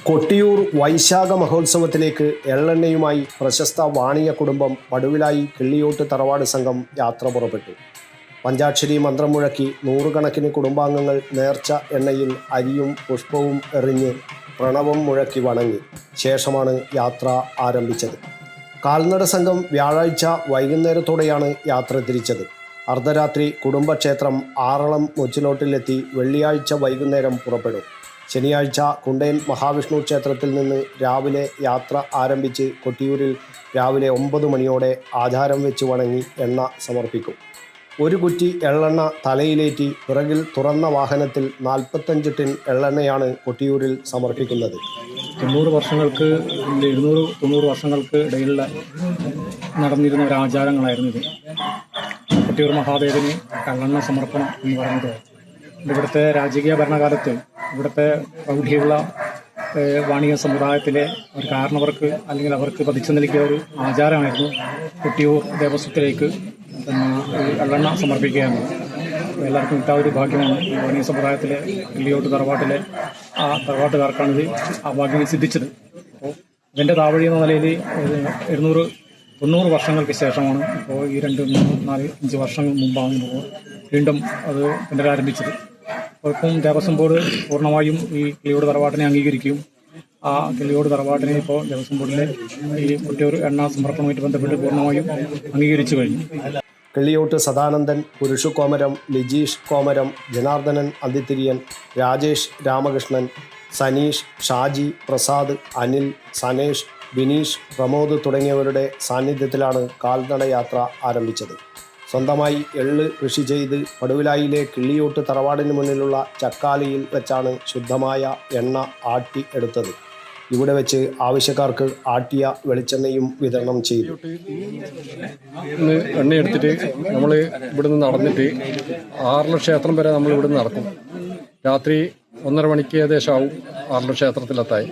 കൊട്ടിയൂർ വൈശാഖ മഹോത്സവത്തിലേക്ക് എള്ളെണ്ണയുമായി പ്രശസ്ത വാണിയ കുടുംബം പടുവിലായി കിള്ളിയോട്ട് തറവാട് സംഘം യാത്ര പുറപ്പെട്ടു. പഞ്ചാക്ഷരി മന്ത്രം മുഴക്കി നൂറുകണക്കിന് കുടുംബാംഗങ്ങൾ നേർച്ച എണ്ണയിൽ അരിയും പുഷ്പവും എറിഞ്ഞ് പ്രണവം മുഴക്കി വണങ്ങി ശേഷമാണ് യാത്ര ആരംഭിച്ചത്. കാൽനട സംഘം വ്യാഴാഴ്ച വൈകുന്നേരത്തോടെയാണ് യാത്ര തിരിച്ചത്. അർദ്ധരാത്രി കുടുംബക്ഷേത്രം ആറളം മുച്ചിലോട്ടിലെത്തി വെള്ളിയാഴ്ച വൈകുന്നേരം പുറപ്പെടും. ശനിയാഴ്ച കുണ്ടേൻ മഹാവിഷ്ണു ക്ഷേത്രത്തിൽ നിന്ന് രാവിലെ യാത്ര ആരംഭിച്ച് കൊട്ടിയൂരിൽ രാവിലെ 9 മണിയോടെ ആചാരം വെച്ച് വണങ്ങി എണ്ണ സമർപ്പിക്കും. ഒരു കുറ്റി എള്ളെണ്ണ തലയിലേറ്റി പിറകിൽ തുറന്ന വാഹനത്തിൽ 45 ടിൻ എള്ളെണ്ണയാണ് കൊട്ടിയൂരിൽ സമർപ്പിക്കുന്നത്. 290 വർഷങ്ങൾക്ക് ഇടയിലുള്ള നടന്നിരുന്ന ഒരു ആചാരങ്ങളായിരുന്നു ഇത്. കൊട്ടിയൂർ മഹാദേവന് എള്ളെണ്ണ സമർപ്പണം എന്ന് പറയുന്നത് ഇവിടുത്തെ രാജകീയ ഭരണകാലത്ത് ഇവിടുത്തെ പ്രൗഢിയുള്ള വാണിക സമുദായത്തിലെ ഒരു കാരണവർക്ക് അല്ലെങ്കിൽ അവർക്ക് പതിച്ചു നൽകിയ ഒരു ആചാരമായിരുന്നു കൊട്ടിയൂർ ദേവസ്വത്തിലേക്ക് എള്ളെണ്ണ സമർപ്പിക്കുക എന്നത്. എല്ലാവർക്കും കിട്ടാത്ത ഒരു ഭാഗ്യമാണ് ഈ വാണിക സമുദായത്തിലെ കിള്ളിയോട്ട് തറവാട്ടിലെ ആ തറവാട്ടുകാർക്കാണിത് ആ ഭാഗ്യം സിദ്ധിച്ചത്. അപ്പോൾ ഇതിൻ്റെ താവഴി എന്ന നിലയിൽ 290 വർഷങ്ങൾക്ക് ശേഷമാണ് ഇപ്പോൾ ഈ 2, 3, 4, 5 വർഷങ്ങൾ മുമ്പാണ് വീണ്ടും അത് പുനരാരംഭിച്ചത്. ഇപ്പം ദേവസ്വം ബോർഡ് പൂർണ്ണമായും ഈ കിള്ളിയോട് തറവാട്ടിനെ അംഗീകരിക്കുകയും ആ കിള്ളിയോട് തറവാട്ടിനെ ഇപ്പോൾ ദേവസ്വം ബോർഡിലെ ഈ കൊട്ടിയൂർ എണ്ണ സമർപ്പണവുമായിട്ട് ബന്ധപ്പെട്ട് പൂർണ്ണമായും അംഗീകരിച്ചു കഴിഞ്ഞു. കിള്ളിയോട്ട് സദാനന്ദൻ, പുരുഷു കോമരം, ലിജീഷ് കോമരം, ജനാർദ്ദനൻ അന്തിത്തിരിയൻ, രാജേഷ് രാമകൃഷ്ണൻ, സനീഷ്, ഷാജി, പ്രസാദ്, അനിൽ, സനേഷ്, ബിനീഷ്, പ്രമോദ് തുടങ്ങിയവരുടെ സാന്നിധ്യത്തിലാണ് കാൽനട യാത്ര ആരംഭിച്ചത്. സ്വന്തമായി എള്ള് കൃഷി ചെയ്ത് പടുവിലായിലെ കിള്ളിയോട്ട് തറവാടിന് മുന്നിലുള്ള ചക്കാലിയിൽ വെച്ചാണ് ശുദ്ധമായ എണ്ണ ആട്ടി എടുത്തത്. ഇവിടെ വെച്ച് ആവശ്യക്കാർക്ക് ആട്ടിയ വെളിച്ചെണ്ണയും വിതരണം ചെയ്തു. എണ്ണ എടുത്തിട്ട് നമ്മൾ ഇവിടുന്ന് നടന്നിട്ട് ആറള ക്ഷേത്രം വരെ നമ്മൾ ഇവിടുന്ന് നടക്കും. രാത്രി 1:30 മണിക്ക് ഏകദേശം ആവും ആറള ക്ഷേത്രത്തിലെത്തായി.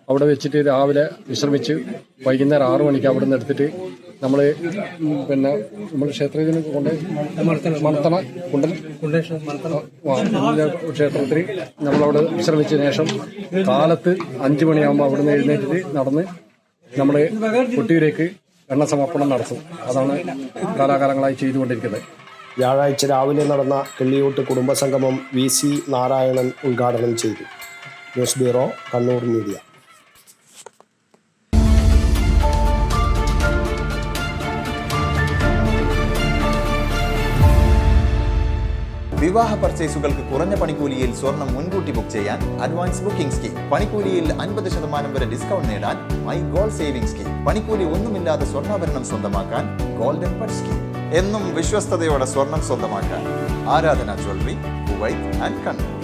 അവിടെ വെച്ചിട്ട് രാവിലെ വിശ്രമിച്ച് വൈകുന്നേരം 6 മണിക്ക് അവിടെ നിന്ന് എടുത്തിട്ട് നമ്മൾ നമ്മൾ ക്ഷേത്രത്തിന് കൊണ്ട് മണത്തണ ക്ഷേത്രത്തിൽ നമ്മളവിടെ വിശ്രമിച്ചതിന് ശേഷം കാലത്ത് 5 മണിയാകുമ്പോൾ അവിടെ നിന്ന് എഴുന്നേറ്റിട്ട് നടന്ന് നമ്മൾ കൊട്ടിയൂരേക്ക് എണ്ണ സമർപ്പണം നടത്തും. അതാണ് കാലാകാലങ്ങളായി ചെയ്തുകൊണ്ടിരിക്കുന്നത്. വ്യാഴാഴ്ച രാവിലെ നടന്ന കിള്ളിയോട്ട് കുടുംബസംഗമം VC നാരായണൻ ഉദ്ഘാടനം ചെയ്തു. News bureau, Kannur media. വിവാഹ പർച്ചേസുകൾക്ക് കുറഞ്ഞ പണിക്കൂലിയിൽ സ്വർണം മുൻകൂട്ടി ബുക്ക് ചെയ്യാൻ അഡ്വാൻസ് ബുക്കിംഗ് സ്കീം. പണിക്കൂലിയിൽ 50% വരെ ഡിസ്കൗണ്ട് നേടാൻ മൈ ഗോൾഡ് സേവിംഗ് സ്കീം. പണിക്കൂലി ഒന്നുമില്ലാതെ സ്വർണ്ണാഭരണം സ്വന്തമാക്കാൻ ഗോൾഡൻ പട്ട് സ്കീം. എന്നും വിശ്വസ്തയോടെ സ്വർണം സ്വന്തമാക്കാൻ ആരാധന ജ്വല്ലറി, കുവൈറ്റ് ആൻഡ് കണ്ണൂർ.